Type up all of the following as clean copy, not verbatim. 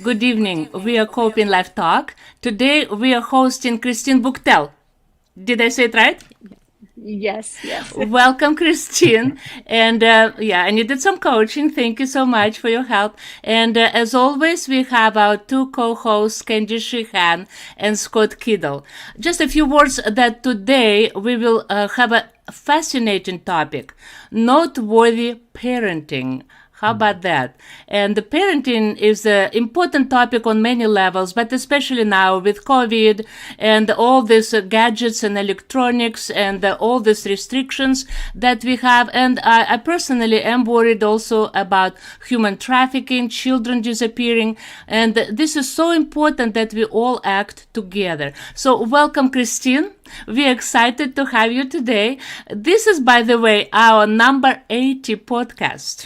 good evening. We are Coping Life Talk. Today we are hosting Christine Buchtel. Did I say it right? Yes, yes. Welcome, Christine. And and you did some coaching. Thank you so much for your help. And as always, we have our two co-hosts, Candy Sheehan and Scott Kiddle. Just a few words that today we will have a fascinating topic, noteworthy parenting. How about that? And the parenting is an important topic on many levels, but especially now with COVID and all these gadgets and electronics and all these restrictions that we have. And I personally am worried also about human trafficking, children disappearing. And this is so important that we all act together. So welcome, Christine. We're excited to have you today. This is, by the way, our number 80 podcast.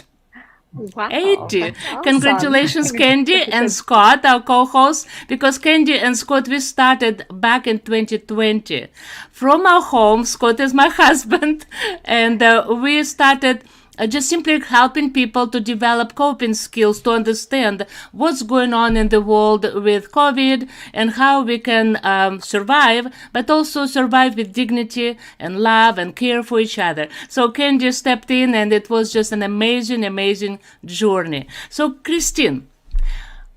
Wow, 80. that's awesome. Congratulations, Candy and Scott, our co-hosts, because Candy and Scott, we started back in 2020. From our home, Scott is my husband, and we started just simply helping people to develop coping skills, to understand what's going on in the world with COVID and how we can survive, but also survive with dignity and love and care for each other. So Candy stepped in, and it was just an amazing, amazing journey. So, Christine,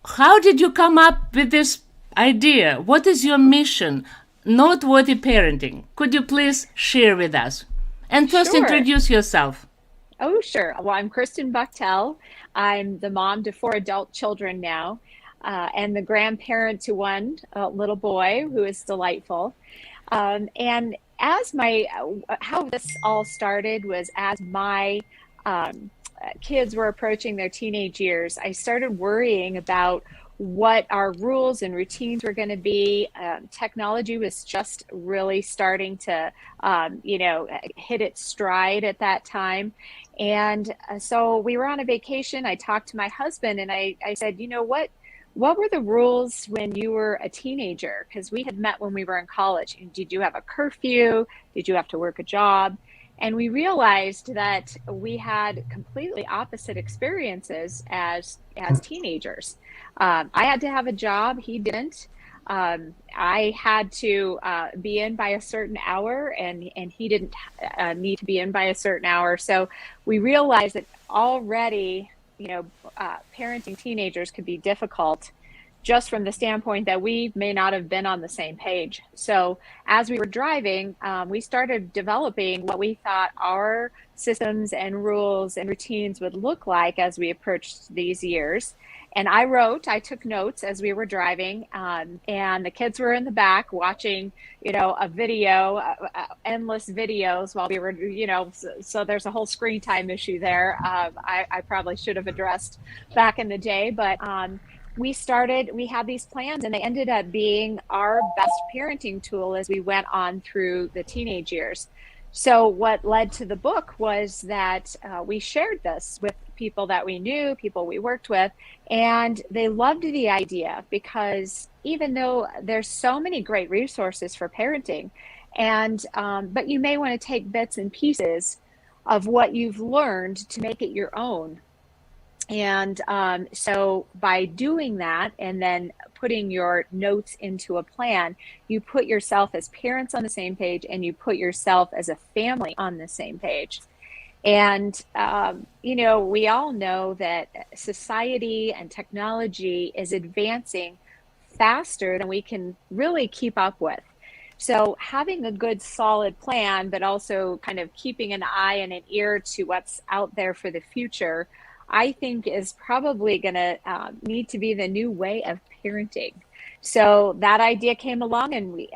how did you come up with this idea? What is your mission? Noteworthy parenting. Could you please share with us? And first, Sure. introduce yourself. Oh, sure. Well, I'm Kristen Buchtel. I'm the mom to four adult children now, and the grandparent to one little boy who is delightful. And as my how this all started was as my kids were approaching their teenage years, I started worrying about what our rules and routines were going to be. Technology was just really starting to, hit its stride at that time. And so we were on a vacation. I talked to my husband and I said, you know what? What were the rules when you were a teenager? Because we had met when we were in college. Did you have a curfew? Did you have to work a job? And we realized that we had completely opposite experiences as teenagers. I had to have a job. He didn't. I had to be in by a certain hour, and he didn't need to be in by a certain hour. So we realized that already, parenting teenagers could be difficult just from the standpoint that we may not have been on the same page. So as we were driving, we started developing what we thought our systems and rules and routines would look like as we approached these years. And I took notes as we were driving, and the kids were in the back watching, a video, endless videos while we were, so there's a whole screen time issue there. I probably should have addressed back in the day, but we had these plans and they ended up being our best parenting tool as we went on through the teenage years. So what led to the book was that we shared this with people that we knew, people we worked with, and they loved the idea because even though there's so many great resources for parenting, and but you may want to take bits and pieces of what you've learned to make it your own. And so by doing that and then putting your notes into a plan, you put yourself as parents on the same page and you put yourself as a family on the same page. And, we all know that society and technology is advancing faster than we can really keep up with. So having a good solid plan, but also kind of keeping an eye and an ear to what's out there for the future, I think is probably going to need to be the new way of parenting. So that idea came along and we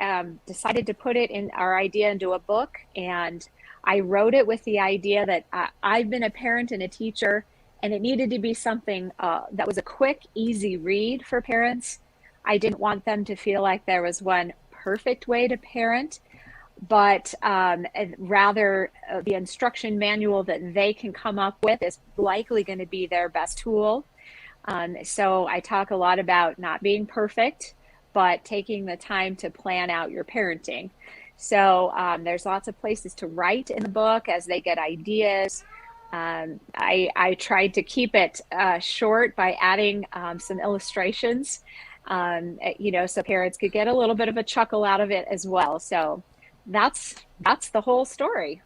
decided to put it in our idea into a book. And I wrote it with the idea that I've been a parent and a teacher, and it needed to be something that was a quick, easy read for parents. I didn't want them to feel like there was one perfect way to parent, but rather the instruction manual that they can come up with is likely going to be their best tool. So I talk a lot about not being perfect, but taking the time to plan out your parenting. So there's lots of places to write in the book as they get ideas. I tried to keep it short by adding some illustrations, so parents could get a little bit of a chuckle out of it as well. So that's the whole story.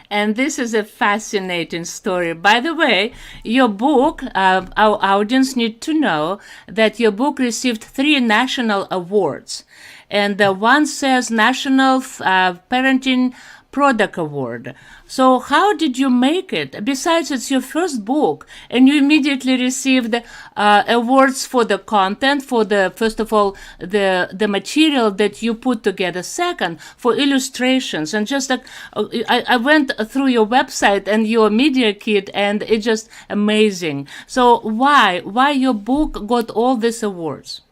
And this is a fascinating story. By the way, your book, our audience need to know that your book received 3 national awards. And one says National Parenting Product Award. So, how did you make it? Besides, it's your first book, and you immediately received awards for the content, for the first of all the material that you put together. Second, for illustrations, and just like I went through your website and your media kit, and it's just amazing. So, why your book got all these awards?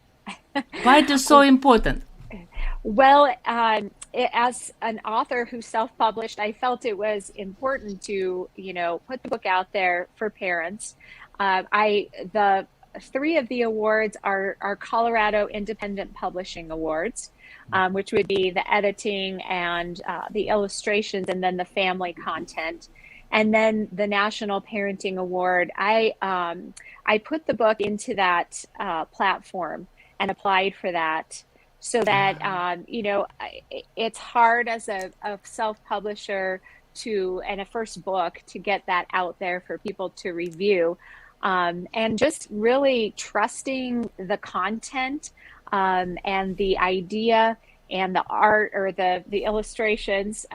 Why it is so important? Well, as an author who self-published, I felt it was important to, put the book out there for parents. The three of the awards are Colorado Independent Publishing Awards, which would be the editing and the illustrations, and then the family content. And then the National Parenting Award. I put the book into that platform and applied for that so that it's hard as a self-publisher to and a first book to get that out there for people to review, and just really trusting the content, and the idea and the art, or the illustrations,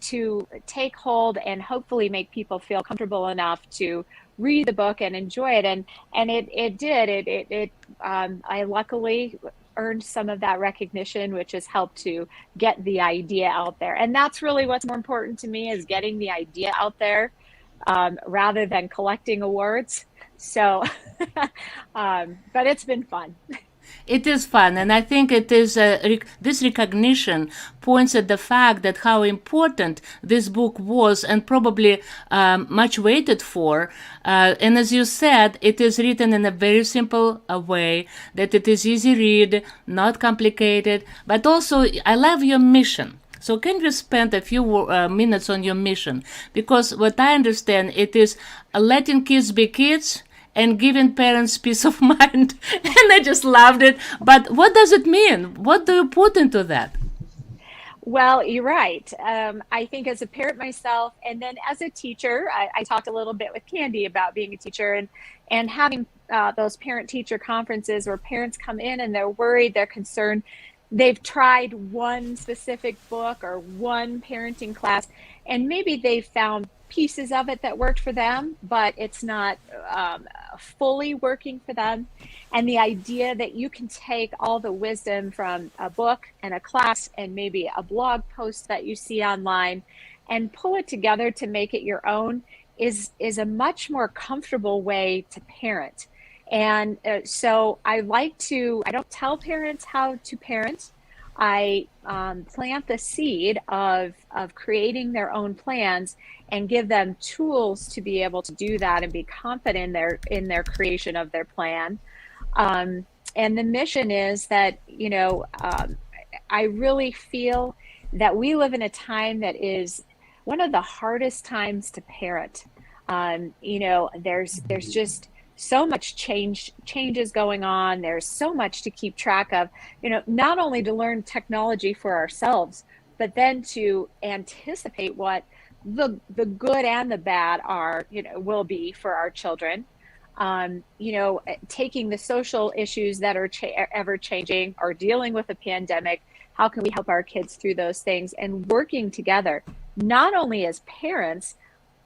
to take hold and hopefully make people feel comfortable enough to read the book and enjoy it. And it did. I luckily earned some of that recognition, which has helped to get the idea out there. And that's really what's more important to me, is getting the idea out there, rather than collecting awards. So, but it's been fun. It is fun, and I think it is this recognition points at the fact that how important this book was, and probably much waited for. And as you said, it is written in a very simple way, that it is easy read, not complicated, but also I love your mission. So can you spend a few minutes on your mission? Because what I understand, it is letting kids be kids and giving parents peace of mind. And I just loved it. But what does it mean? What do you put into that? Well, you're right. I think as a parent myself, and then as a teacher, I talked a little bit with Candy about being a teacher, and having those parent-teacher conferences where parents come in and they're worried, they're concerned. They've tried one specific book or one parenting class, and maybe they've found pieces of it that worked for them, but it's not fully working for them. And the idea that you can take all the wisdom from a book and a class and maybe a blog post that you see online and pull it together to make it your own is a much more comfortable way to parent. And so I don't tell parents how to parent. I plant the seed of creating their own plans and give them tools to be able to do that and be confident in their creation of their plan. And the mission is that, I really feel that we live in a time that is one of the hardest times to parent. There's just so much changes going on. There's so much to keep track of, not only to learn technology for ourselves, but then to anticipate what the good and the bad will be for our children. Taking the social issues that are ever changing, or dealing with a pandemic, how can we help our kids through those things, and working together, not only as parents,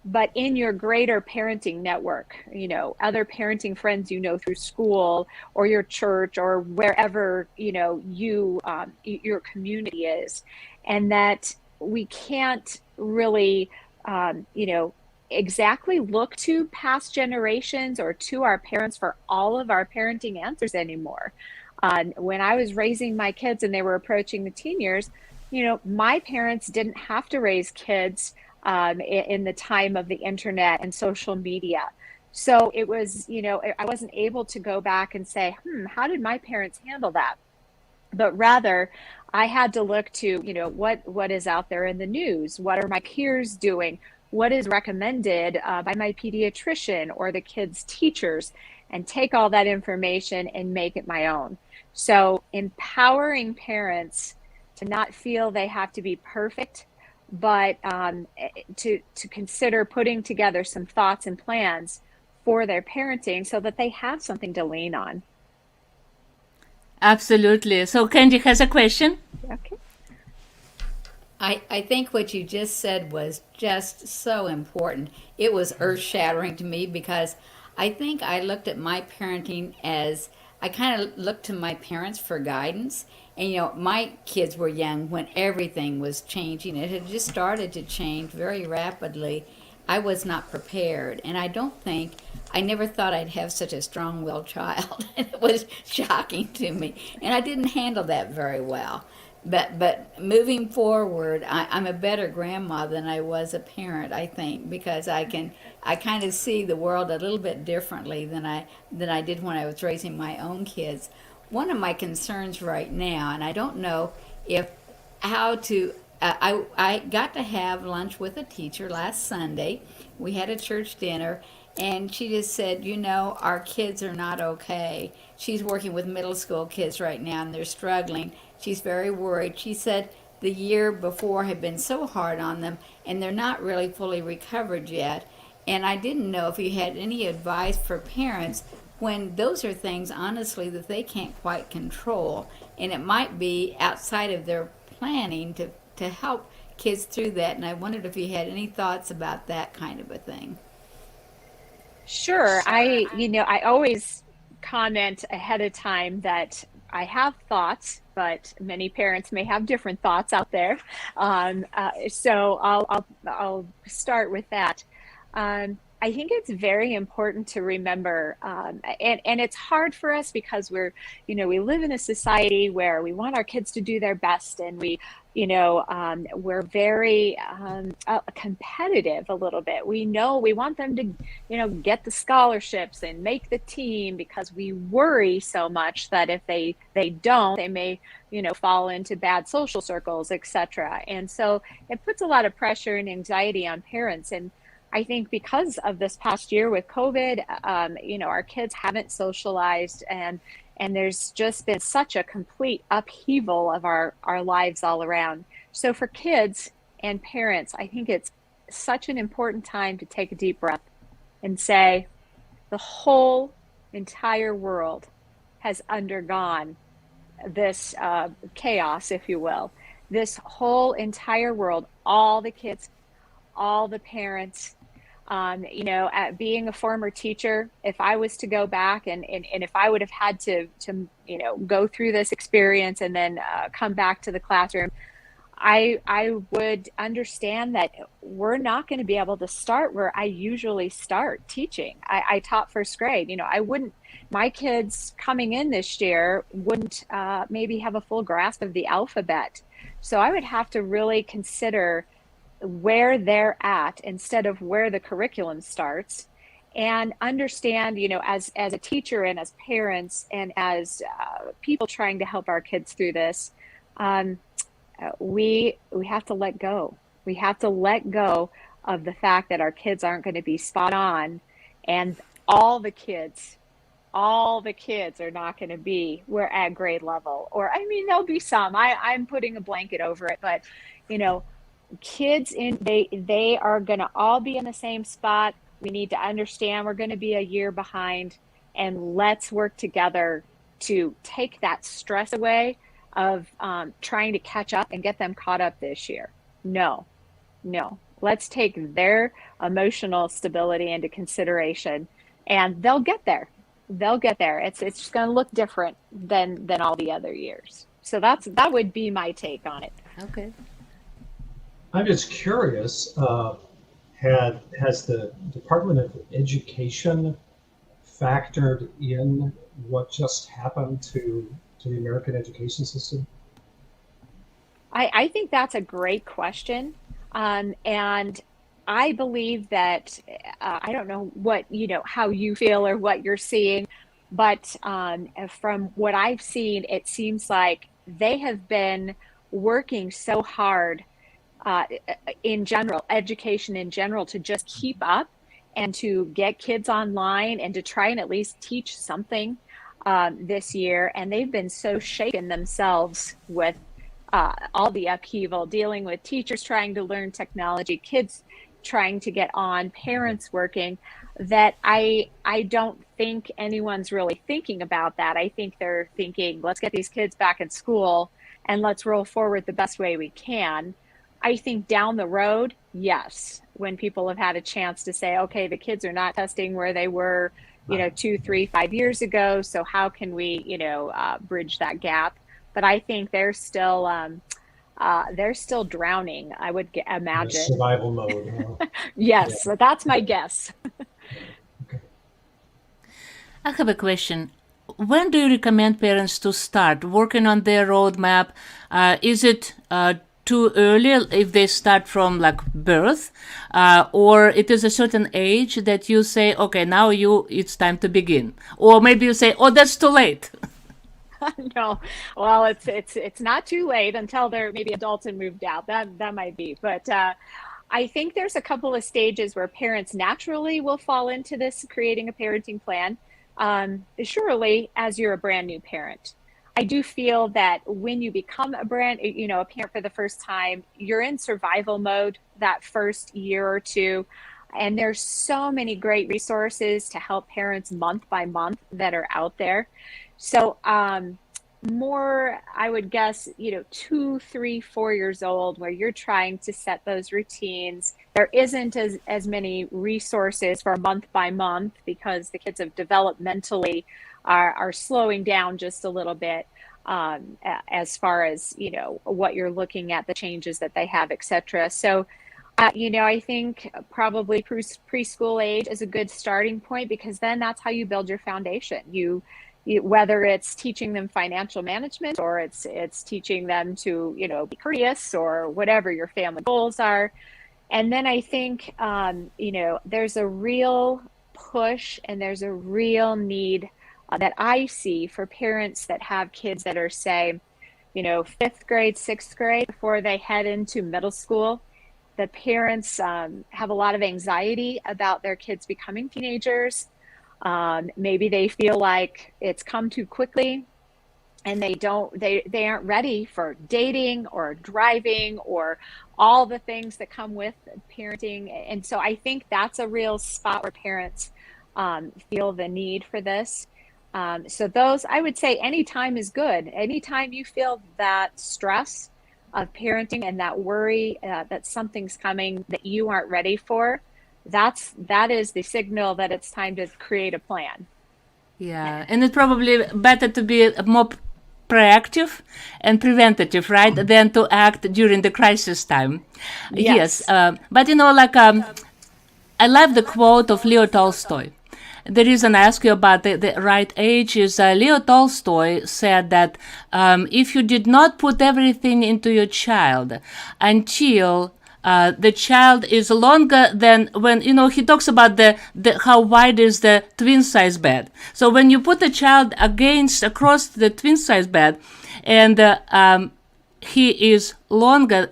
but in your greater parenting network, other parenting friends, through school or your church or wherever, your community is. And that we can't really, exactly look to past generations or to our parents for all of our parenting answers anymore. When I was raising my kids and they were approaching the teen years, my parents didn't have to raise kids in the time of the internet and social media. So it was, I wasn't able to go back and say, how did my parents handle that? But rather, I had to look to, what is out there in the news? What are my peers doing? what is recommended by my pediatrician or the kids' teachers, and take all that information and make it my own. So empowering parents to not feel they have to be perfect, but to consider putting together some thoughts and plans for their parenting so that they have something to lean on. Absolutely. So Candy has a question. Okay. I think what you just said was just so important. It was earth shattering to me because I think I looked at my parenting as I kind of looked to my parents for guidance. And, my kids were young when everything was changing. It had just started to change very rapidly. I was not prepared. And I never thought I'd have such a strong willed child. It was shocking to me. And I didn't handle that very well. But moving forward, I'm a better grandma than I was a parent, I think, because I kind of see the world a little bit differently than I did when I was raising my own kids. One of my concerns right now, and I don't know if how to. I got to have lunch with a teacher last Sunday. We had a church dinner, and she just said, our kids are not okay. She's working with middle school kids right now, and they're struggling. She's very worried. She said the year before had been so hard on them, and they're not really fully recovered yet. And I didn't know if you had any advice for parents when those are things, honestly, that they can't quite control. And it might be outside of their planning to help kids through that. And I wondered if you had any thoughts about that kind of a thing. Sure. I always comment ahead of time that I have thoughts, but many parents may have different thoughts out there. So I'll start with that. I think it's very important to remember, and it's hard for us because we live in a society where we want our kids to do their best, and we're very competitive a little bit. We know we want them to, get the scholarships and make the team because we worry so much that if they don't, they may, fall into bad social circles, etc. And so it puts a lot of pressure and anxiety on parents. And I think because of this past year with COVID, our kids haven't socialized, and there's just been such a complete upheaval of our lives all around. So for kids and parents, I think it's such an important time to take a deep breath and say, the whole entire world has undergone this chaos, if you will. This whole entire world, all the kids, all the parents, at being a former teacher, if I was to go back and if I would have had to go through this experience and then come back to the classroom, I would understand that we're not going to be able to start where I usually start teaching. I taught first grade. My kids coming in this year wouldn't maybe have a full grasp of the alphabet. So I would have to really consider where they're at instead of where the curriculum starts, and understand, as a teacher and as parents and as people trying to help our kids through this, we have to let go. We have to let go of the fact that our kids aren't going to be spot on, and all the kids are not going to be we're at grade level. Or there'll be some. I'm putting a blanket over it, but kids they are going to all be in the same spot. We need to understand we're going to be a year behind, and let's work together to take that stress away of trying to catch up and get them caught up this year. No, let's take their emotional stability into consideration, and they'll get there. It's just going to look different than all the other years. So that would be my take on it. Okay. I'm just curious, has the Department of Education factored in what just happened to the American education system? I think that's a great question. And I believe that, I don't know how you feel or what you're seeing, but from what I've seen, it seems like they have been working so hard uh, in general, education in general, to just keep up and to get kids online and to try and at least teach something this year. And they've been so shaken themselves with all the upheaval, dealing with teachers trying to learn technology, kids trying to get on, parents working, that I don't think anyone's really thinking about that. I think they're thinking, let's get these kids back in school and let's roll forward the best way we can. I think down the road, yes, when people have had a chance to say, okay, the kids are not testing where they were, 2, 3, 5 years ago. So how can we, bridge that gap? But I think they're still drowning, I would imagine. Survival mode. Yes, Yeah. so that's my guess. Okay. I have a question. When do you recommend parents to start working on their roadmap? Is it too early if they start from like birth, or it is a certain age that you say, okay, now it's time to begin, or maybe you say, oh, that's too late. No, well, it's not too late until they're maybe adults and moved out. That might be, but I think there's a couple of stages where parents naturally will fall into this creating a parenting plan. Surely, as you're a brand new parent, I do feel that when you become a parent for the first time, you're in survival mode that first year or two. And there's so many great resources to help parents month by month that are out there. So more, I would guess, 2, 3, 4 years old, where you're trying to set those routines. There isn't as many resources for month by month because the kids have developmentally are slowing down just a little bit, as far as, what you're looking at, the changes that they have, etc. So, I think probably preschool age is a good starting point, because then that's how you build your foundation. Whether it's teaching them financial management, or it's teaching them to, be courteous, or whatever your family goals are. And then I think, there's a real push and there's a real need that I see for parents that have kids that are, say, 5th grade, 6th grade, before they head into middle school. The parents have a lot of anxiety about their kids becoming teenagers. Maybe they feel like it's come too quickly, and they aren't ready for dating or driving or all the things that come with parenting. And so I think that's a real spot where parents feel the need for this. So those, I would say, any time is good. Anytime you feel that stress of parenting and that worry that something's coming that you aren't ready for, that is the signal that it's time to create a plan. Yeah, and it's probably better to be more proactive and preventative, right, than to act during the crisis time. Yes. But I love the quote of Leo Tolstoy. The reason I ask you about the right age is Leo Tolstoy said that if you did not put everything into your child until the child is longer than when, he talks about the how wide is the twin size bed. So when you put a child across the twin size bed, and he is longer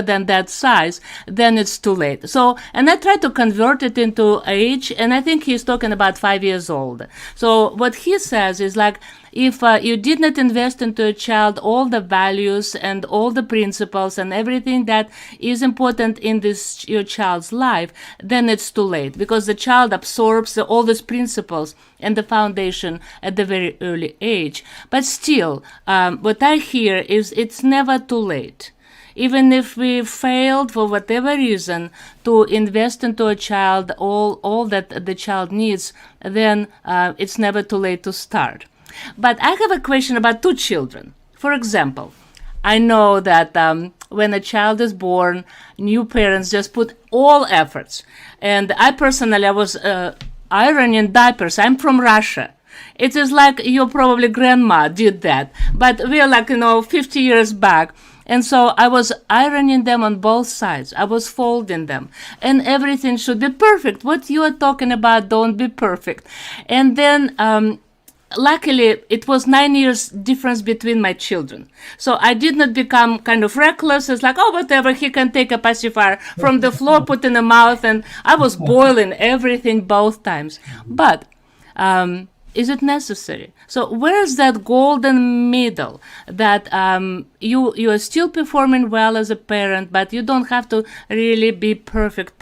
than that size, then it's too late. So, and I try to convert it into age, and I think he's talking about 5 years old. So what he says is like, if you did not invest into a child all the values and all the principles and everything that is important in your child's life, then it's too late, because the child absorbs all these principles and the foundation at the very early age. But still, what I hear is it's never too late. Even if we failed for whatever reason to invest into a child all that the child needs, then it's never too late to start. But I have a question about 2 children. For example, I know that when a child is born, new parents just put all efforts. And I was ironing diapers. I'm from Russia. It is like your probably grandma did that. But we are like, 50 years back. And so I was ironing them on both sides. I was folding them. And everything should be perfect. What you are talking about, don't be perfect. And then luckily it was 9 years difference between my children, so I did not become kind of reckless. It's like, oh, whatever, he can take a pacifier from the floor, put in the mouth. And I was boiling everything both times. But is it necessary? So where's that golden middle that you are still performing well as a parent, but you don't have to really be perfect,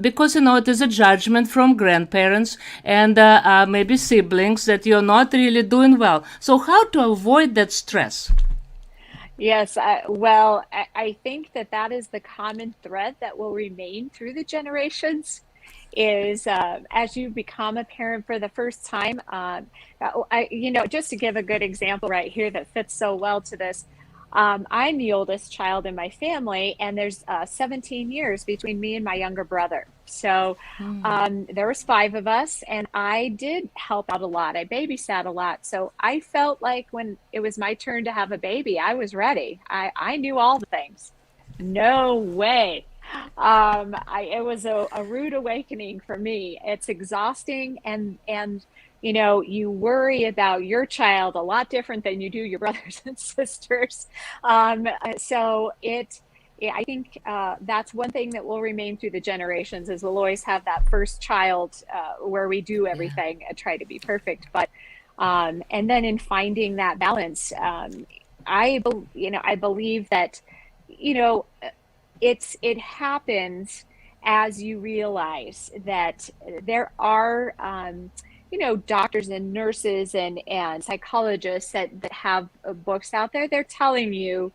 because it is a judgment from grandparents and maybe siblings that you're not really doing well. So how to avoid that stress? Yes, I think that is the common thread that will remain through the generations is as you become a parent for the first time. Just to give a good example right here that fits so well to this, I'm the oldest child in my family, and there's 17 years between me and my younger brother. So there was five of us, and I did help out a lot. I babysat a lot. So I felt like when it was my turn to have a baby, I was ready. I knew all the things. No way. It was a rude awakening for me. It's exhausting, and you worry about your child a lot different than you do your brothers and sisters. So yeah, I think that's one thing that will remain through the generations is we'll always have that first child where we do Yeah. everything and try to be perfect. But and then in finding that balance, I believe that you know it happens as you realize that there are doctors and nurses and psychologists that have books out there. They're telling you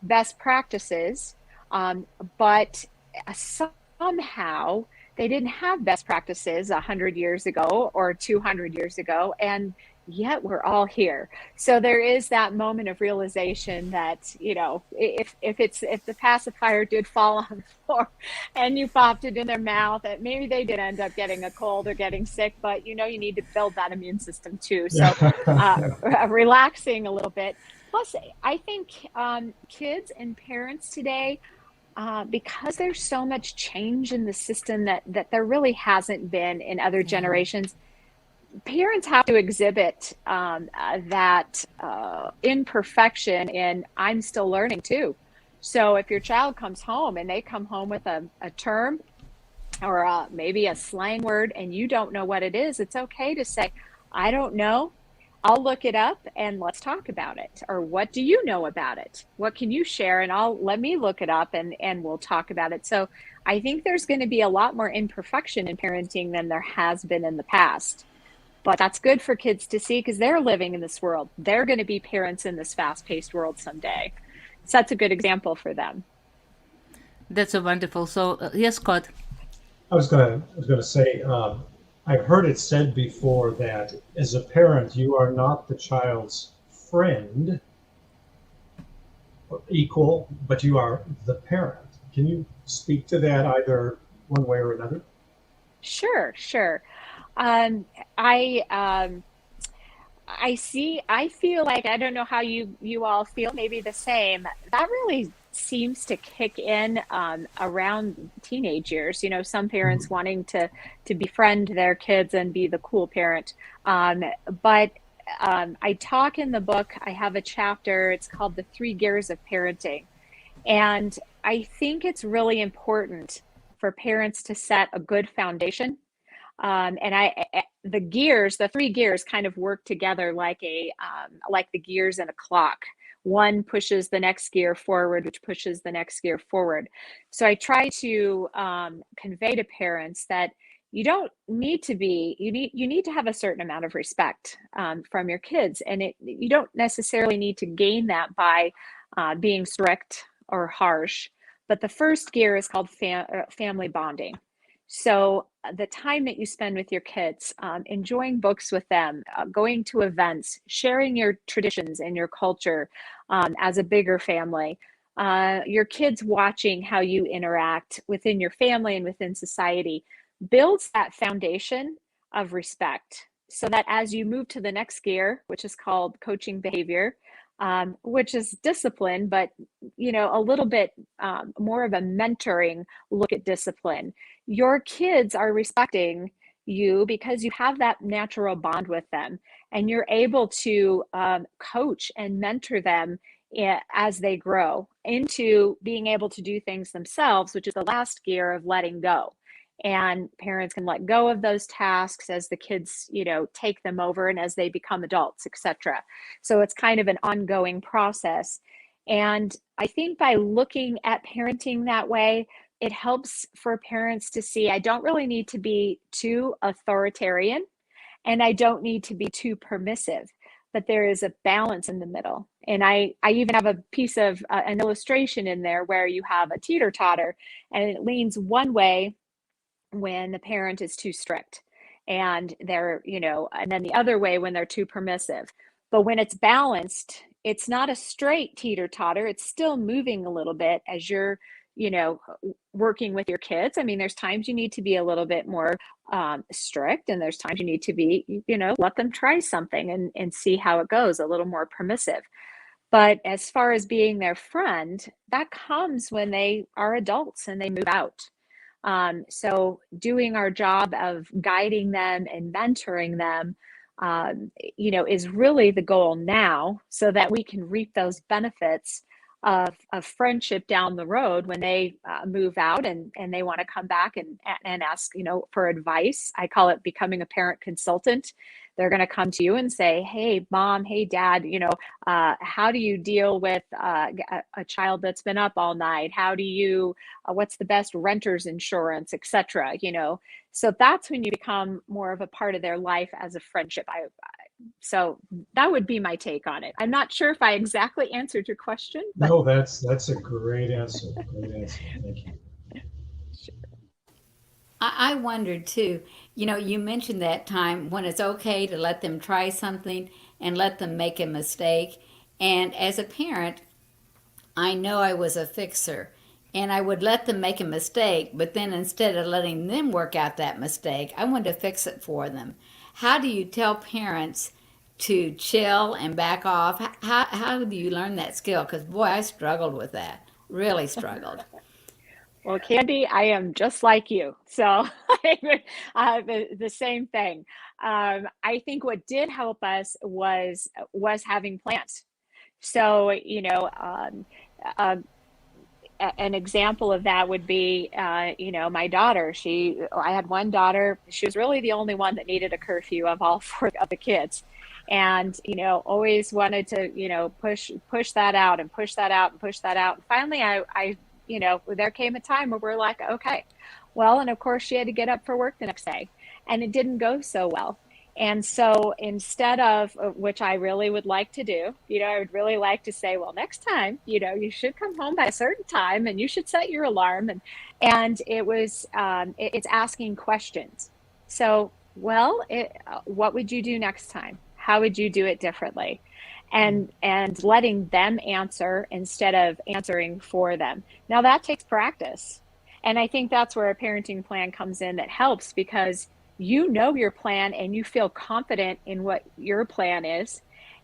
best practices, but somehow they didn't have best practices 100 years ago or 200 years ago, and yet we're all here. So there is that moment of realization that if the pacifier did fall on the floor and you popped it in their mouth, that maybe they did end up getting a cold or getting sick, but you need to build that immune system too. So Yeah. relaxing a little bit. Plus, I think kids and parents today, because there's so much change in the system that there really hasn't been in other Yeah. generations, parents have to exhibit that imperfection in I'm still learning too. So if your child comes home and they come home with a term or maybe a slang word and you don't know what it is, it's okay to say, I don't know. I'll look it up and let's talk about it. Or what do you know about it? What can you share? And let me look it up and we'll talk about it. So I think there's going to be a lot more imperfection in parenting than there has been in the past. But that's good for kids to see because they're living in this world. They're going to be parents in this fast-paced world someday. So that's a good example for them. That's a wonderful. So yes, Scott. I was gonna say, I've heard it said before that as a parent, you are not the child's friend or equal, but you are the parent. Can you speak to that either one way or another? Sure, sure. Um, I I feel like I don't know how you all feel, maybe the same. That really seems to kick in around teenage years. Some parents Mhm. wanting to befriend their kids and be the cool parent. But I talk in the book. I have a chapter. It's called "The Three Gears of Parenting," and I think it's really important for parents to set a good foundation, and the three gears kind of work together like the gears in a clock. One pushes the next gear forward, which pushes the next gear forward. So I try to convey to parents that you don't need to be you need to have a certain amount of respect from your kids, and you don't necessarily need to gain that by being strict or harsh. But the first gear is called family bonding. So the time that you spend with your kids, enjoying books with them, going to events, sharing your traditions and your culture as a bigger family, your kids watching how you interact within your family and within society builds that foundation of respect. So that as you move to the next gear, which is called coaching behavior, which is discipline, but a little bit more of a mentoring look at discipline, your kids are respecting you because you have that natural bond with them, and you're able to coach and mentor them as they grow into being able to do things themselves, which is the last gear of letting go. And parents can let go of those tasks as the kids, take them over and as they become adults, etc. So it's kind of an ongoing process. And I think by looking at parenting that way, it helps for parents to see I don't really need to be too authoritarian and I don't need to be too permissive, but there is a balance in the middle. And I even have a piece of an illustration in there where you have a teeter totter and it leans one way when the parent is too strict, and they're, and then the other way when they're too permissive. But when it's balanced, it's not a straight teeter totter. It's still moving a little bit as you're, you know, working with your kids. I mean, there's times you need to be a little bit more strict, and there's times you need to be, let them try something and see how it goes, a little more permissive. But as far as being their friend, that comes when they are adults and they move out. So doing our job of guiding them and mentoring them, is really the goal now, so that we can reap those benefits of friendship down the road when they move out and they want to come back and ask, for advice. I call it becoming a parent consultant. They're going to come to you and say, hey, mom, hey, dad, how do you deal with a child that's been up all night? How do you, what's the best renter's insurance, etc. So that's when you become more of a part of their life as a friendship. So that would be my take on it. I'm not sure if I exactly answered your question, but No, that's a great answer. Great answer. Thank you. I wondered too, you mentioned that time when it's okay to let them try something and let them make a mistake. And as a parent, I know I was a fixer and I would let them make a mistake, but then instead of letting them work out that mistake, I wanted to fix it for them. How do you tell parents to chill and back off? How do you learn that skill? Because boy, I struggled with that. Really struggled. well, Candy, I am just like you. So the same thing. I think what did help us was having plans. So, uh, an example of that would be, my daughter. I had one daughter. She was really the only one that needed a curfew of all four of the kids, and always wanted to, push that out and push that out and push that out. And finally, there came a time where we're like, okay, well, and of course she had to get up for work the next day, and it didn't go so well. And so instead of, which I really would like to do, I would really like to say, well, next time, you should come home by a certain time and you should set your alarm. And it was, it's asking questions. So, well, what would you do next time? How would you do it differently? And letting them answer instead of answering for them. Now that takes practice. And I think that's where a parenting plan comes in that helps, because you know your plan and you feel confident in what your plan is.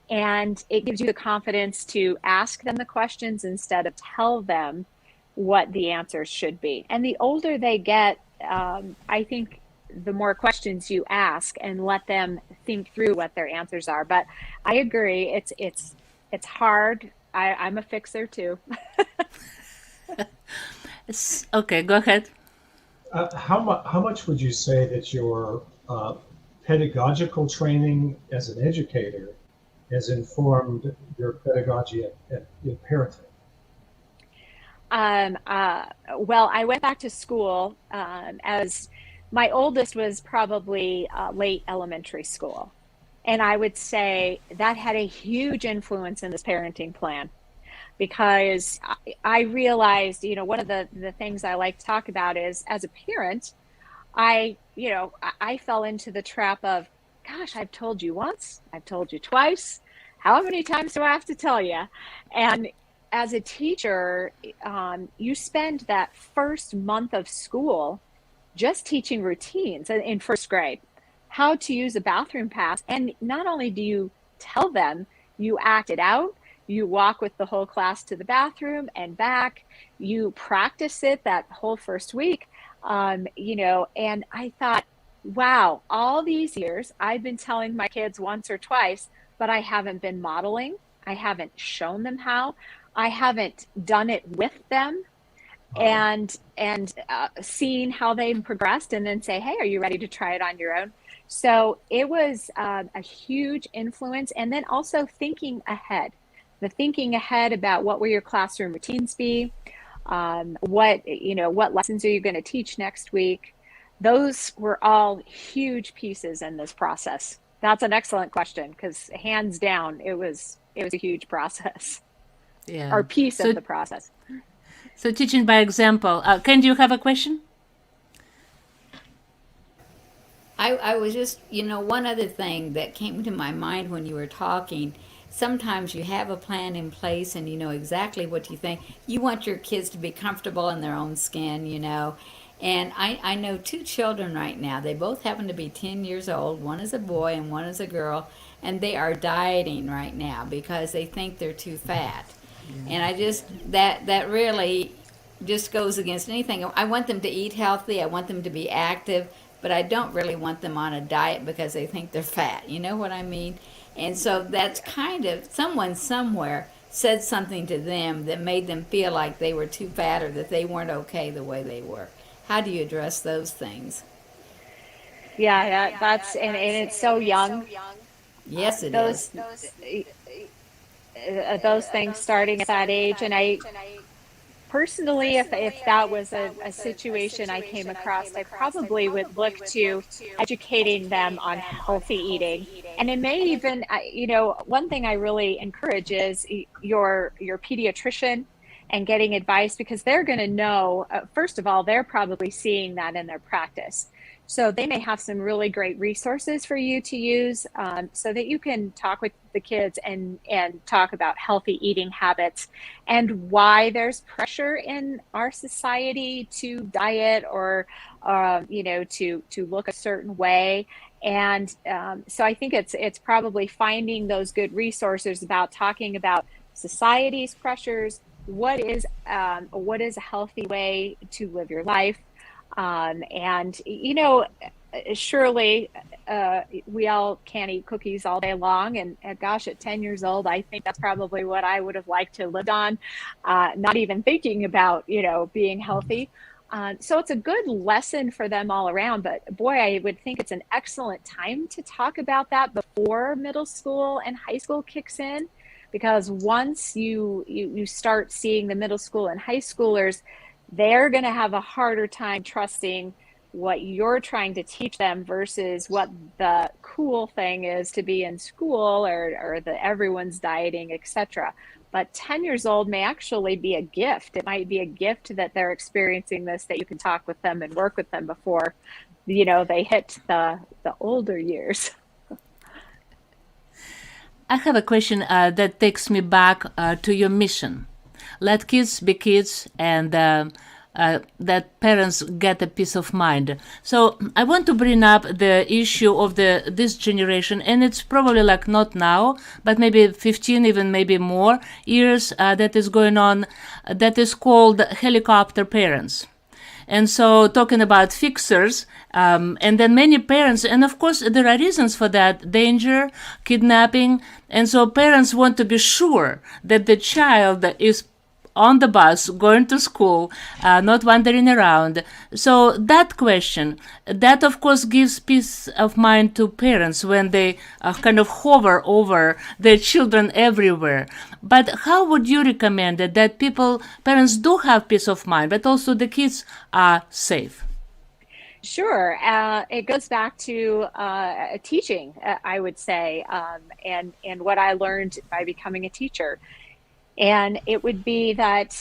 And it gives you the confidence to ask them the questions instead of tell them what the answers should be. And the older they get, I think the more questions you ask and let them think through what their answers are. But I agree, it's hard. I'm a fixer too. Okay, go ahead. How much would you say that your pedagogical training as an educator has informed your pedagogy at parenting? Well, I went back to school as my oldest was probably late elementary school. And I would say that had a huge influence in this parenting plan, because I realized, one of the things I like to talk about is, as a parent, I fell into the trap of, gosh, I've told you once, I've told you twice. How many times do I have to tell you? And as a teacher, you spend that first month of school just teaching routines in first grade, how to use a bathroom pass. And not only do you tell them, you act it out. You walk with the whole class to the bathroom and back. You practice it that whole first week, and I thought, wow, all these years I've been telling my kids once or twice, but I haven't been modeling. I haven't shown them how. I haven't done it with them and seeing how they progressed and then say, hey, are you ready to try it on your own? So it was a huge influence. And then also thinking ahead, the thinking ahead about what will your classroom routines be? What lessons are you going to teach next week? Those were all huge pieces in this process. That's an excellent question because hands down, it was a huge process or Yeah. piece of So, the process. so teaching by example. Ken, do you have a question? I was just, one other thing that came to my mind when you were talking. Sometimes you have a plan in place and you know exactly what you think. You want your kids to be comfortable in their own skin. And I know two children right now. They both happen to be 10 years old. One is a boy and one is a girl. And they are dieting right now because they think they're too fat. And I just, that really just goes against anything. I want them to eat healthy. I want them to be active, but I don't really want them on a diet because they think they're fat. You know what I mean? And so that's kind of someone somewhere said something to them that made them feel like they were too fat or that they weren't okay the way they were. How do you address those things? Yeah, and it's so young. Yes, it is. Those things starting at that age, and I personally, if that was a situation I came across, I probably would look to educating them on healthy eating. And it may even, one thing I really encourage is your pediatrician and getting advice because they're going to know, first of all, they're probably seeing that in their practice. So they may have some really great resources for you to use so that you can talk with the kids and talk about healthy eating habits and why there's pressure in our society to diet or to look a certain way. And so I think it's probably finding those good resources about talking about society's pressures. What is a healthy way to live your life? And surely we all can't eat cookies all day long. And gosh, at 10 years old, I think that's probably what I would have liked to live on, not even thinking about, being healthy. So it's a good lesson for them all around. But boy, I would think it's an excellent time to talk about that before middle school and high school kicks in. Because once you start seeing the middle school and high schoolers, they're going to have a harder time trusting what you're trying to teach them versus what the cool thing is to be in school or the everyone's dieting, etc. But 10 years old may actually be a gift. It might be a gift that they're experiencing this, that you can talk with them and work with them before, they hit the older years. I have a question that takes me back to your mission. Let kids be kids and that parents get a peace of mind. So I want to bring up the issue of this generation, and it's probably like not now, but maybe 15, even maybe more years that is going on, that is called helicopter parents. And so talking about fixers, and then many parents, and of course there are reasons for that, danger, kidnapping, and so parents want to be sure that the child is on the bus, going to school, not wandering around. So that question, that of course gives peace of mind to parents when they kind of hover over their children everywhere. But how would you recommend it that parents do have peace of mind, but also the kids are safe? Sure. It goes back to teaching, I would say, and what I learned by becoming a teacher. And it would be that,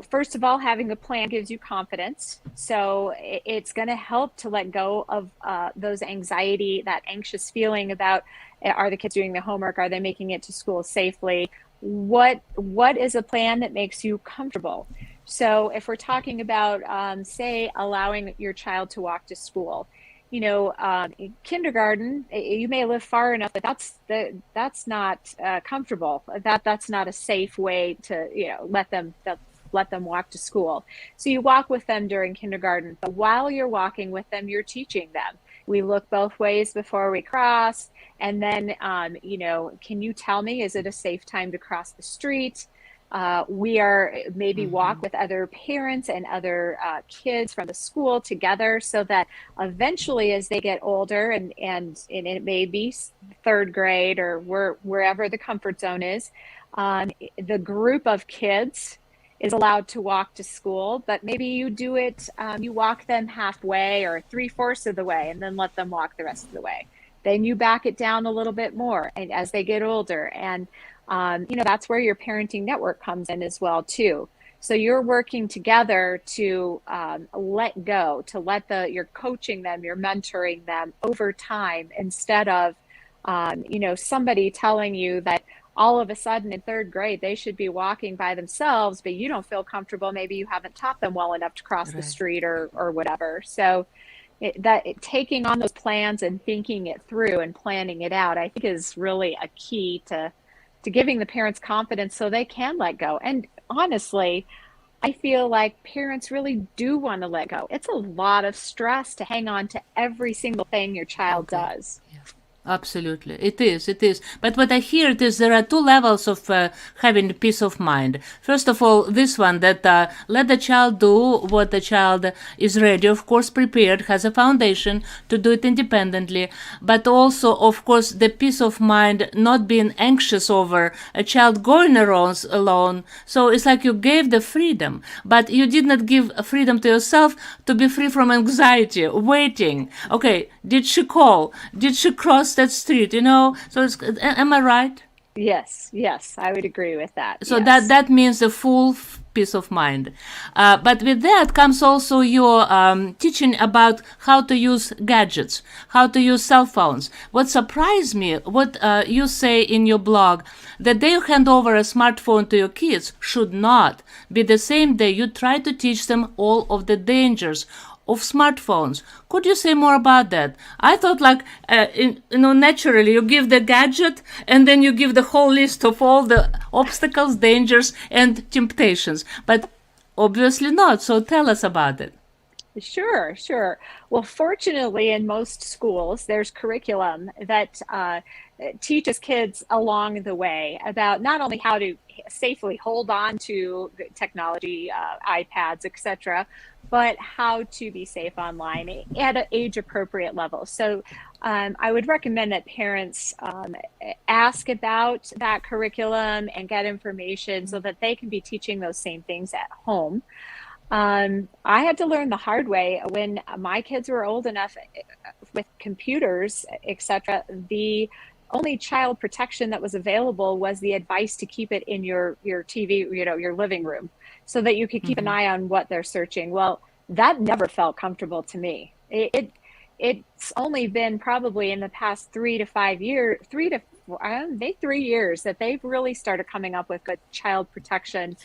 first of all, having a plan gives you confidence. So it's going to help to let go of those anxiety, that anxious feeling about, are the kids doing their homework? Are they making it to school safely? What is a plan that makes you comfortable? So if we're talking about, say, allowing your child to walk to school, kindergarten, you may live far enough, but that's not comfortable. That's not a safe way to, let them walk to school. So you walk with them during kindergarten, but while you're walking with them, you're teaching them. We look both ways before we cross. And then, can you tell me, is it a safe time to cross the street? We are maybe walk with other parents and other kids from the school together, so that eventually, as they get older, and it may be third grade or wherever the comfort zone is, the group of kids is allowed to walk to school, but maybe you do it, you walk them halfway or three-fourths of the way and then let them walk the rest of the way. Then you back it down a little bit more and as they get older. And, that's where your parenting network comes in as well, too. So you're working together to let go, you're coaching them, you're mentoring them over time, instead of, somebody telling you that all of a sudden in third grade they should be walking by themselves, but you don't feel comfortable. Maybe you haven't taught them well enough to cross the Right. street or whatever. So taking on those plans and thinking it through and planning it out, I think, is really a key to giving the parents confidence so they can let go. And honestly, I feel like parents really do want to let go. It's a lot of stress to hang on to every single thing your child Okay. does. Absolutely, it is. It is. But what I hear is there are two levels of having peace of mind. First of all, this one that let the child do what the child is ready, of course, prepared, has a foundation to do it independently. But also, of course, the peace of mind, not being anxious over a child going around alone. So it's like you gave the freedom, but you did not give freedom to yourself to be free from anxiety, waiting. Okay, did she call? Did she cross that street? So am I right? Yes, I would agree with that. So that Yes. that means a full peace of mind. But with that comes also your teaching about how to use gadgets, how to use cell phones. What surprised me, what you say in your blog, the day you hand over a smartphone to your kids should not be the same day you try to teach them all of the dangers of smartphones. Could you say more about that? I thought, like, naturally you give the gadget and then you give the whole list of all the obstacles, dangers, and temptations. But obviously not. So tell us about it. Sure. Well, fortunately, in most schools, there's curriculum that teaches kids along the way about not only how to safely hold on to technology, iPads, etc., but how to be safe online at an age-appropriate level. So I would recommend that parents ask about that curriculum and get information so that they can be teaching those same things at home. I had to learn the hard way when my kids were old enough, with computers, etc. The only child protection that was available was the advice to keep it in your TV, your living room, so that you could keep an eye on what they're searching. Well, that never felt comfortable to me. It's only been probably in the past 3 to 5 years, 3 years that they've really started coming up with good child protection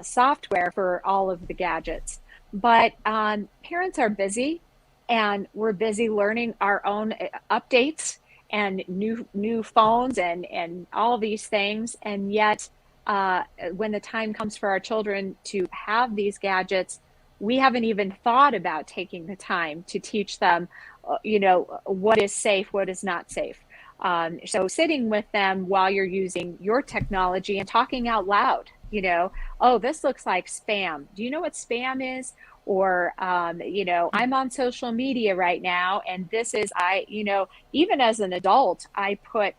software for all of the gadgets. But parents are busy, and we're busy learning our own updates and new phones and all these things. And yet, when the time comes for our children to have these gadgets, we haven't even thought about taking the time to teach them, what is safe, what is not safe. So sitting with them while you're using your technology and talking out loud, oh, this looks like spam. Do you know what spam is? Or, I'm on social media right now, and this is, even as an adult, I put,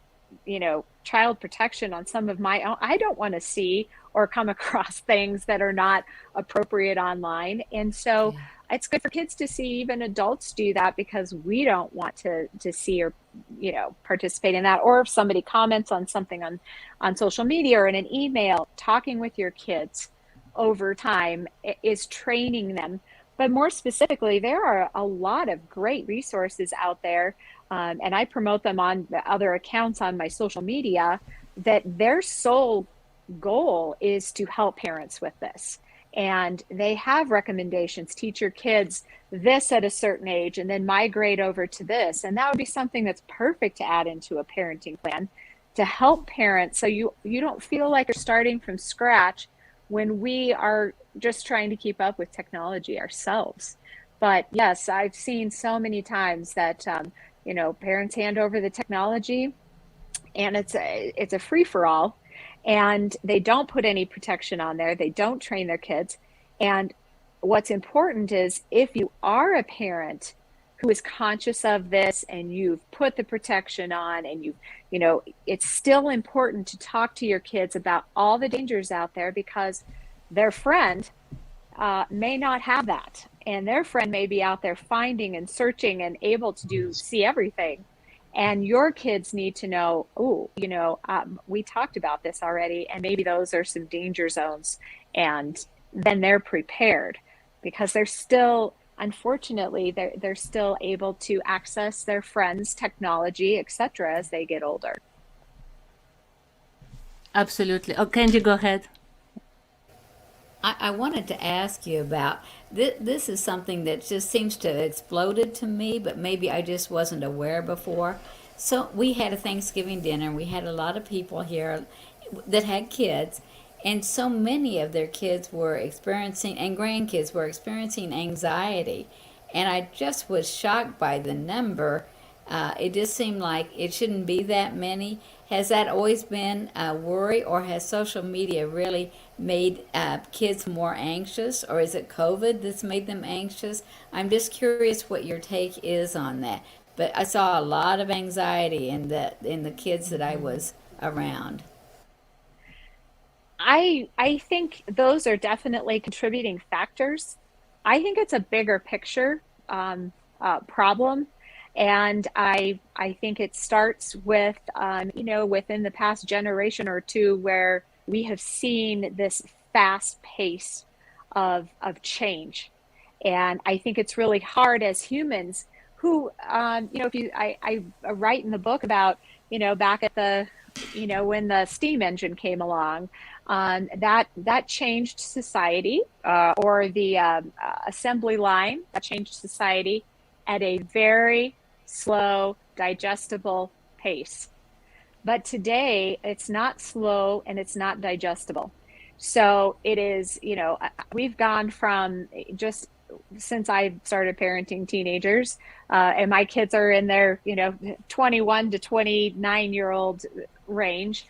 child protection on some of my own. I don't want to see or come across things that are not appropriate online. And so Yeah. it's good for kids to see even adults do that, because we don't want to see or participate in that. Or if somebody comments on something on social media or in an email, talking with your kids over time is training them. But more specifically, there are a lot of great resources out there, and I promote them on the other accounts on my social media, that their sole goal is to help parents with this. And they have recommendations: teach your kids this at a certain age and then migrate over to this. And that would be something that's perfect to add into a parenting plan to help parents, so you don't feel like you're starting from scratch when we are just trying to keep up with technology ourselves. But yes, I've seen so many times that parents hand over the technology, and it's a free for all, and they don't put any protection on there. They don't train their kids. And what's important is, if you are a parent who is conscious of this and you've put the protection on, and it's still important to talk to your kids about all the dangers out there, because their friend may not have that, and their friend may be out there finding and searching and able to Yes. see everything. And your kids need to know, oh, we talked about this already, and maybe those are some danger zones. And then they're prepared, because they're still, unfortunately, they're still able to access their friends' technology, etc., as they get older. Absolutely. Oh, Kenji, go ahead. I wanted to ask you about this. Is something that just seems to have exploded to me, but maybe I just wasn't aware before. So we had a Thanksgiving dinner. We had a lot of people here that had kids, and so many of their kids were experiencing, and grandkids were experiencing anxiety. And I just was shocked by the number. It just seemed like it shouldn't be that many. Has that always been a worry, or has social media really made kids more anxious, or is it COVID that's made them anxious? I'm just curious what your take is on that. But I saw a lot of anxiety in the kids that I was around. I think those are definitely contributing factors. I think it's a bigger picture problem, and I think it starts with within the past generation or two, where we have seen this fast pace of change. And I think it's really hard as humans who, if I write in the book about, back at when the steam engine came along, that changed society, or the assembly line, that changed society at a very slow, digestible pace. But today, it's not slow and it's not digestible. So it is, we've gone from, just since I started parenting teenagers, and my kids are in their, 21 to 29-year-old range.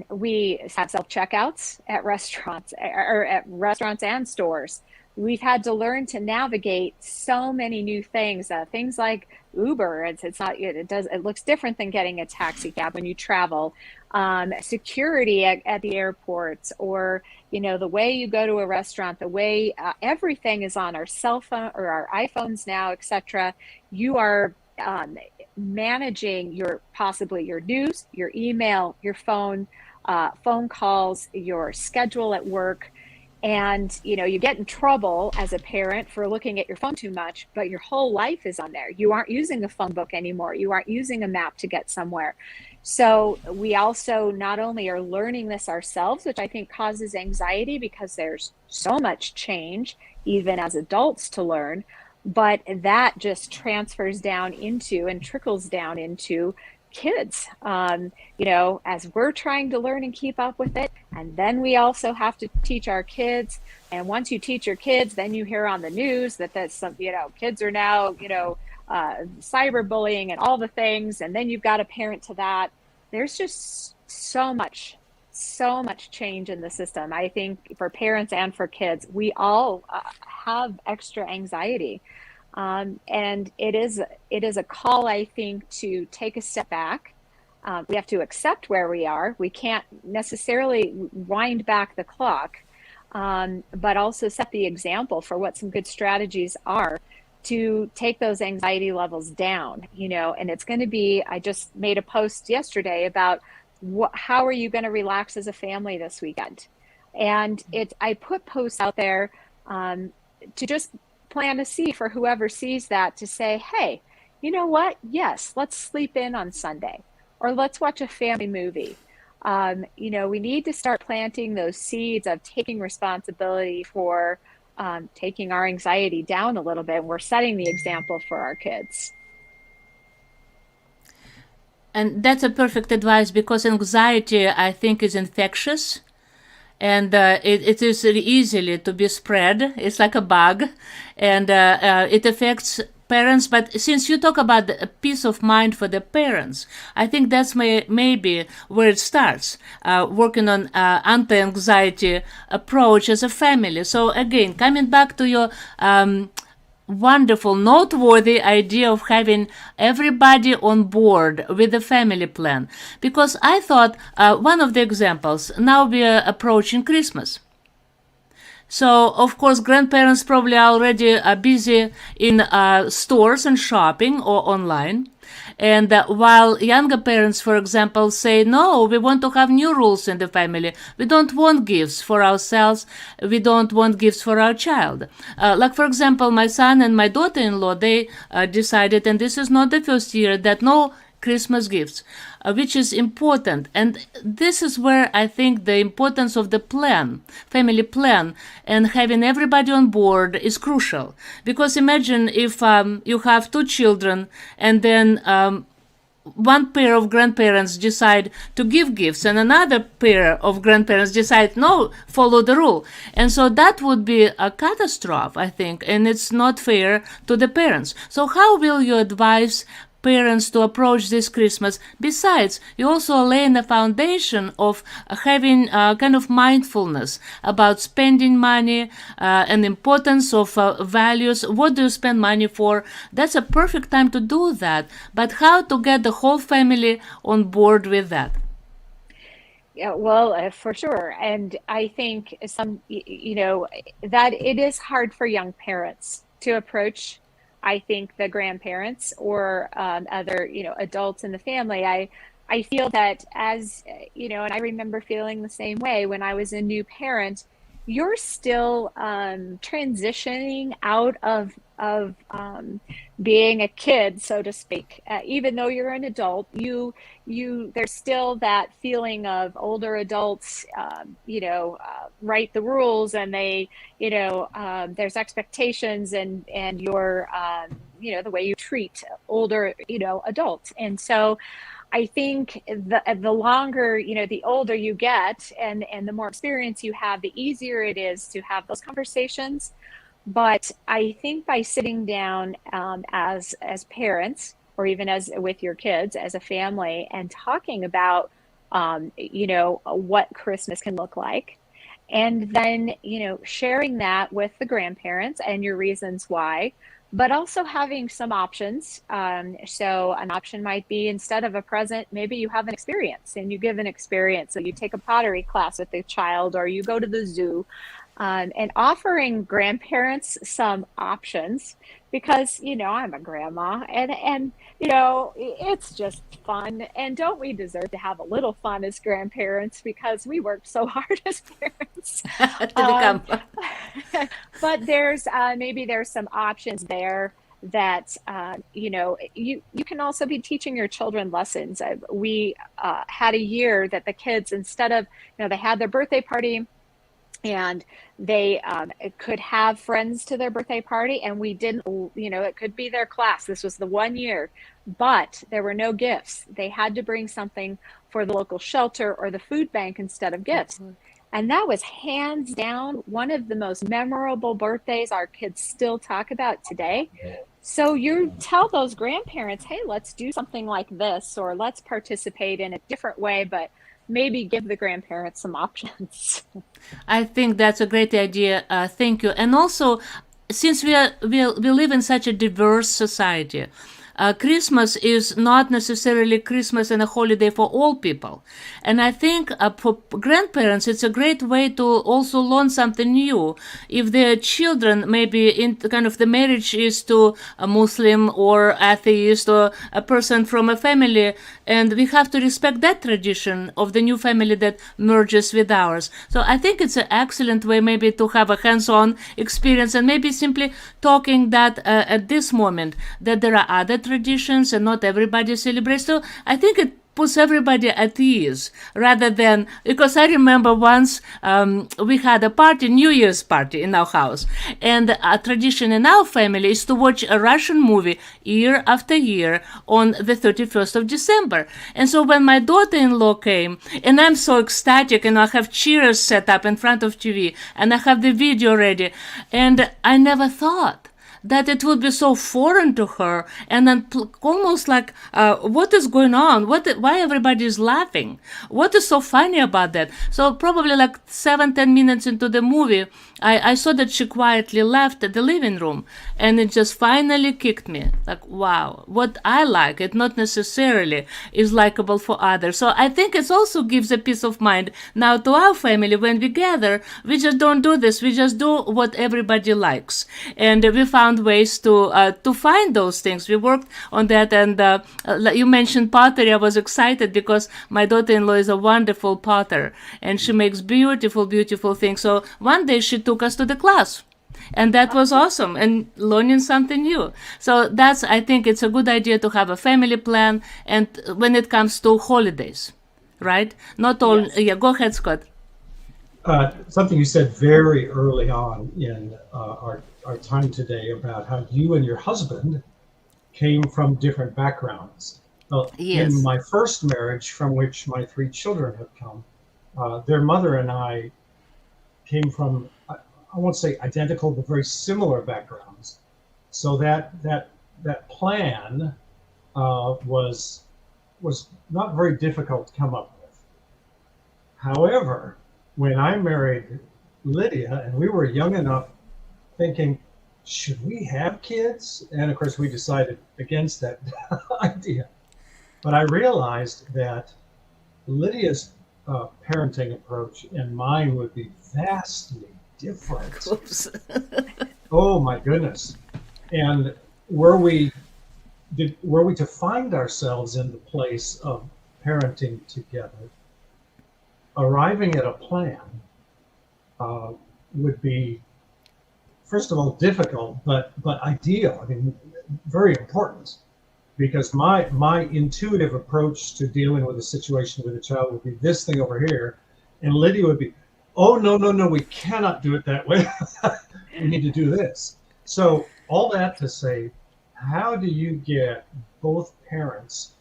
We have self-checkouts at restaurants, or at restaurants and stores. We've had to learn to navigate so many new things, things like Uber. It's not, it looks different than getting a taxi cab when you travel. Security at the airports, or the way you go to a restaurant, the way everything is on our cell phone or our iPhones now, etc. You are managing possibly your news, your email, your phone calls, your schedule at work. And you get in trouble as a parent for looking at your phone too much, but your whole life is on there. You aren't using a phone book anymore. You aren't using a map to get somewhere. So we also not only are learning this ourselves, which I think causes anxiety, because there's so much change even as adults to learn, but that just transfers down into and trickles down into kids, as we're trying to learn and keep up with it. And then we also have to teach our kids. And once you teach your kids, then you hear on the news that kids are now, cyberbullying and all the things. And then you've got to parent to that. There's just so much change in the system. I think for parents and for kids, we all have extra anxiety. And it is a call, I think, to take a step back. We have to accept where we are. We can't necessarily wind back the clock, but also set the example for what some good strategies are to take those anxiety levels down. And it's going to be, I just made a post yesterday about how are you going to relax as a family this weekend? And I put posts out there to just plant a seed for whoever sees that, to say, hey, you know what? Yes, let's sleep in on Sunday, or let's watch a family movie. We need to start planting those seeds of taking responsibility for taking our anxiety down a little bit. We're setting the example for our kids. And that's a perfect advice, because anxiety, I think, is infectious. and it is really easily to be spread. It's like a bug, and it affects parents. But since you talk about the peace of mind for the parents, I think that's maybe where it starts, working on anti-anxiety approach as a family. So again, coming back to your wonderful, noteworthy idea of having everybody on board with the family plan. Because I thought one of the examples, now we are approaching Christmas. So, of course, grandparents probably are already busy in stores and shopping or online. And while younger parents, for example, say, no, we want to have new rules in the family. We don't want gifts for ourselves. We don't want gifts for our child. Like, for example, my son and my daughter-in-law, they decided, and this is not the first year, that no Christmas gifts, which is important. And this is where I think the importance of the plan, family plan, and having everybody on board is crucial. Because imagine if you have two children and then one pair of grandparents decide to give gifts and another pair of grandparents decide no, follow the rule. And so that would be a catastrophe, I think, and it's not fair to the parents. So how will you advise parents to approach this Christmas? Besides, you also laying the foundation of having kind of mindfulness about spending money and importance of values. What do you spend money for? That's a perfect time to do that. But how to get the whole family on board with that? Yeah, well, for sure. And I think that it is hard for young parents to approach, I think, the grandparents or other, adults in the family. I feel that as, and I remember feeling the same way when I was a new parent. You're still transitioning out of being a kid, so to speak. Even though you're an adult, there's still that feeling of older adults, write the rules, and they, there's expectations, and your, the way you treat older, adults. And so I think the longer, the older you get, and the more experience you have, the easier it is to have those conversations. But I think by sitting down as parents, or even as with your kids as a family, and talking about what Christmas can look like, and then sharing that with the grandparents and your reasons why, but also having some options. So an option might be, instead of a present, maybe you have an experience and you give an experience. So you take a pottery class with the child, or you go to the zoo, and offering grandparents some options, because, I'm a grandma, and it's just fun. And don't we deserve to have a little fun as grandparents, because we worked so hard as parents. To become But maybe there's some options there that you can also be teaching your children lessons. We had a year that the kids, instead of, they had their birthday party, and they could have friends to their birthday party, and we didn't, it could be their class. This was the one year, but there were no gifts. They had to bring something for the local shelter or the food bank instead of gifts. And that was hands down one of the most memorable birthdays our kids still talk about today. So you tell those grandparents, hey, let's do something like this, or let's participate in a different way, but maybe give the grandparents some options. I think that's a great idea. Thank you. And also, since we live in such a diverse society, Christmas is not necessarily Christmas and a holiday for all people. And I think for grandparents, it's a great way to also learn something new. If their children, maybe in kind of the marriage is to a Muslim or atheist or a person from a family, and we have to respect that tradition of the new family that merges with ours. So I think it's an excellent way maybe to have a hands-on experience, and maybe simply talking that at this moment that there are other traditions and not everybody celebrates. So I think puts everybody at ease rather than, because I remember once we had a party, New Year's party in our house, and a tradition in our family is to watch a Russian movie year after year on the 31st of December. And so when my daughter-in-law came, and I'm so ecstatic, and I have chairs set up in front of TV, and I have the video ready, and I never thought that it would be so foreign to her, and then almost like, what is going on? Why everybody is laughing? What is so funny about that? So probably like 7-10 minutes into the movie, I saw that she quietly left the living room, and it just finally kicked me. Like, wow, what I like, it not necessarily is likable for others. So I think it also gives a peace of mind now to our family. When we gather, we just don't do this. We just do what everybody likes, and we found ways to find those things. We worked on that, and you mentioned pottery. I was excited because my daughter-in-law is a wonderful potter, and she makes beautiful, beautiful things. So one day she took us to the class, and that was awesome, and learning something new. So that's, I think it's a good idea to have a family plan, and when it comes to holidays, right? Not all. Yes. Yeah, go ahead, Scott. Something you said very early on in our time today about how you and your husband came from different backgrounds. Well, Yes. in my first marriage, from which my 3 children have come, their mother and I came from, I won't say identical, but very similar backgrounds. So that plan was not very difficult to come up with. However, when I married Lydia, and we were young enough, thinking, should we have kids? And of course, we decided against that idea. But I realized that Lydia's parenting approach and mine would be vastly different. Oops. Oh my goodness! And were we to find ourselves in the place of parenting together, arriving at a plan would be, first of all, difficult, but ideal. I mean, very important, because my intuitive approach to dealing with a situation with a child would be this thing over here, and Lydia would be, oh no, we cannot do it that way. We need to do this. So all that to say, how do you get both parents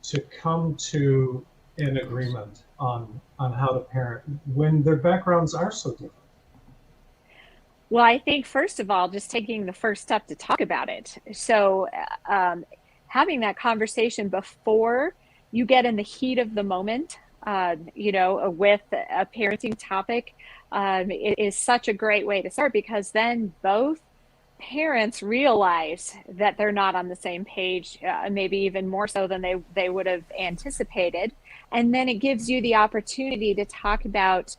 to come to an agreement on how to parent when their backgrounds are so different? Well, I think first of all, just taking the first step to talk about it. So having that conversation before you get in the heat of the moment, with a parenting topic, it is such a great way to start, because then both parents realize that they're not on the same page, maybe even more so than they would have anticipated. And then it gives you the opportunity to talk about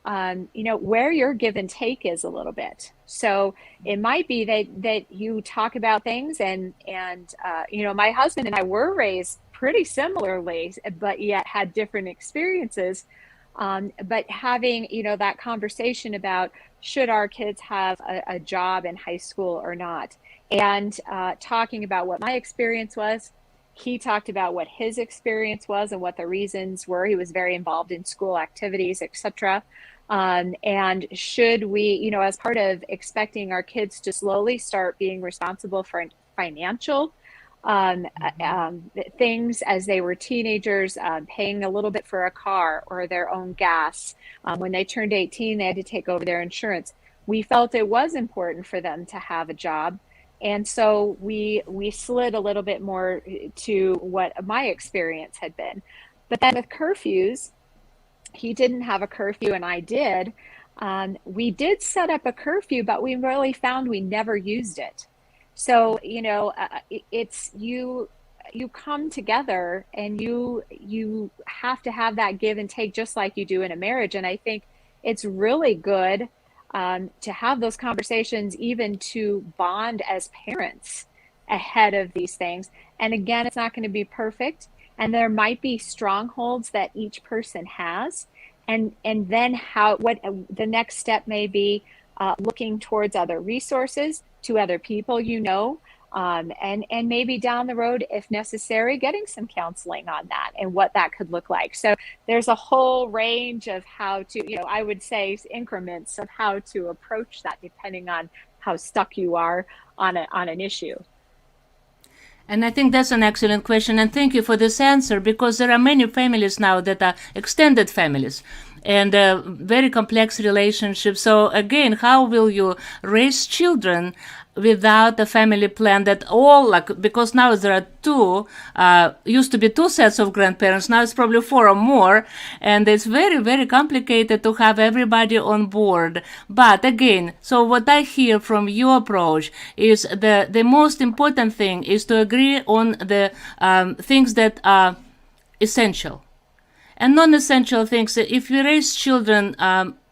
where your give and take is a little bit. So it might be that you talk about things, and my husband and I were raised pretty similarly, but yet had different experiences. But having, that conversation about, should our kids have a job in high school or not? And talking about what my experience was. He talked about what his experience was and what the reasons were. He was very involved in school activities, etc. And should we, as part of expecting our kids to slowly start being responsible for financial things as they were teenagers, paying a little bit for a car or their own gas. When they turned 18, they had to take over their insurance. We felt it was important for them to have a job. And so we slid a little bit more to what my experience had been. But then with curfews, he didn't have a curfew and I did. We did set up a curfew, but we really found we never used it. So, it's you come together, and you have to have that give and take, just like you do in a marriage. And I think it's really good to have those conversations, even to bond as parents ahead of these things. And again, it's not going to be perfect, and there might be strongholds that each person has, and then what the next step may be, looking towards other resources, to other people, and maybe down the road, if necessary, getting some counseling on that and what that could look like. So there's a whole range of how to, I would say increments of how to approach that depending on how stuck you are on an issue. And I think that's an excellent question. And thank you for this answer, because there are many families now that are extended families and very complex relationships. So again, how will you raise children without a family plan that all, like, because now there are two, used to be two sets of grandparents, now it's probably four or more, and it's very, very complicated to have everybody on board. But again, so what I hear from your approach is the most important thing is to agree on the things that are essential. And non-essential things, if we raise children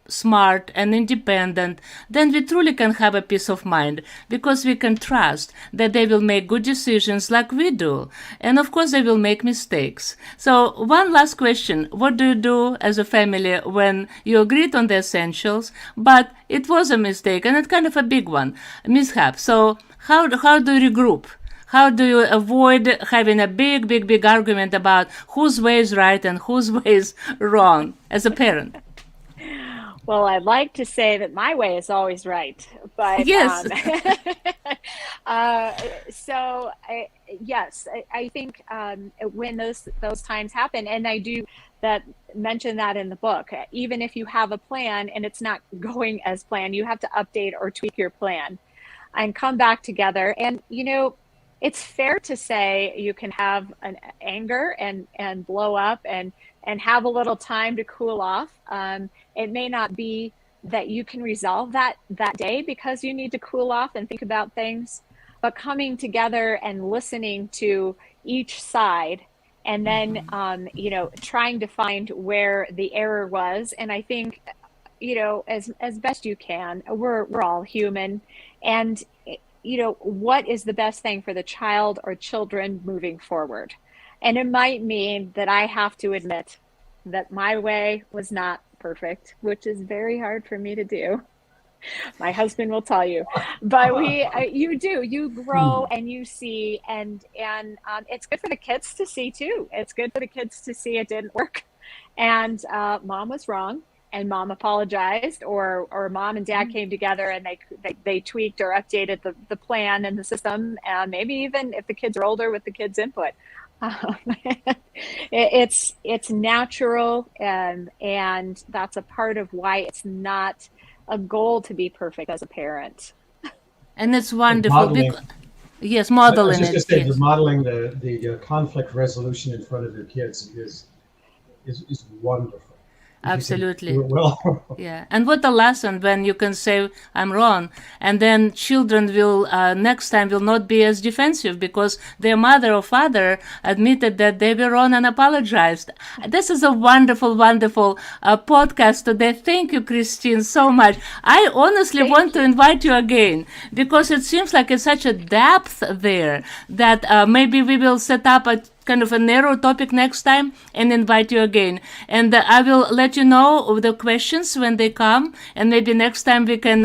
smart and independent, then we truly can have a peace of mind, because we can trust that they will make good decisions like we do. And of course, they will make mistakes. So one last question. What do you do as a family when you agreed on the essentials, but it was a mistake, and it's kind of a big one, a mishap? So how do you regroup? How do you avoid having a big argument about whose way is right and whose way is wrong as a parent? Well, I'd like to say that my way is always right, but yes. Yes, I think when those times happen, and I do mention that in the book, even if you have a plan and it's not going as planned, you have to update or tweak your plan and come back together. And it's fair to say you can have an anger and blow up and have a little time to cool off. It may not be that you can resolve that day because you need to cool off and think about things, but coming together and listening to each side, and then trying to find where the error was. And I think as best you can, we're all human, and what is the best thing for the child or children moving forward. And it might mean that I have to admit that my way was not perfect, which is very hard for me to do. My husband will tell you, but you grow and you see, and it's good for the kids to see too. It's good for the kids to see it didn't work, and mom was wrong, and mom apologized, or mom and dad came together and they tweaked or updated the plan and the system, maybe even if the kids are older, with the kids' input. It's natural, and that's a part of why it's not a goal to be perfect as a parent. And it's wonderful. Modeling. Yes, modeling I was just it. going to say, modeling the conflict resolution in front of your kids is wonderful. Absolutely. Well, yeah. And what a lesson when you can say, I'm wrong. And then children will, next time, will not be as defensive because their mother or father admitted that they were wrong and apologized. This is a wonderful, wonderful podcast today. Thank you, Christine, so much. I honestly want to invite you again, because it seems like it's such a depth there that maybe we will set up a kind of a narrow topic next time and invite you again. And I will let you know the questions when they come, and maybe next time we can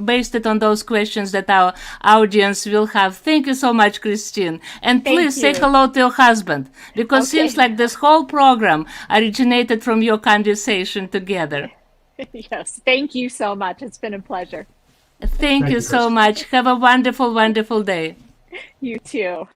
base it on those questions that our audience will have. Thank you so much, Christine. And please say hello to your husband, because it seems like this whole program originated from your conversation together. Yes, thank you so much. It's been a pleasure. Thank you so much. Have a wonderful, wonderful day. You too.